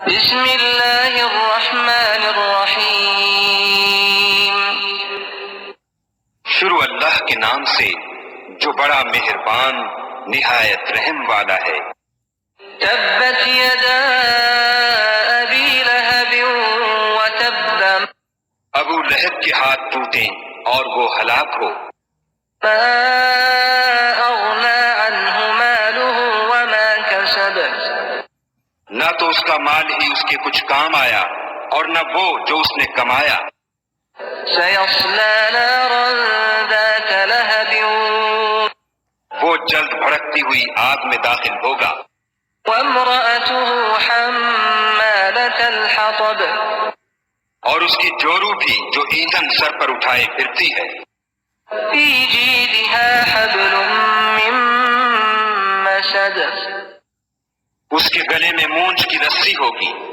بسم اللہ الرحمن الرحیم، شروع اللہ کے نام سے جو بڑا مہربان نہایت رحم والا ہے۔ تبت یدا ابی لہب وتب، ابو لہب کے ہاتھ ٹوٹیں اور وہ ہلاک ہو۔ ما اغنی عنہ مالہ وما کسب، نہ تو اس کا مال ہی اس کے کچھ کام آیا اور نہ وہ جو اس نے کمایا۔ سیصلی نارا ذات لہب وہ جلد بھڑکتی ہوئی آگ میں داخل ہوگا۔ وامرأته حمالة الحطب، اور اس کی جورو بھی جو ایندھن سر پر اٹھائے پھرتی ہے۔ فی جیدها حبل من مسد، اس کے گلے میں مونج کی رسی ہوگی۔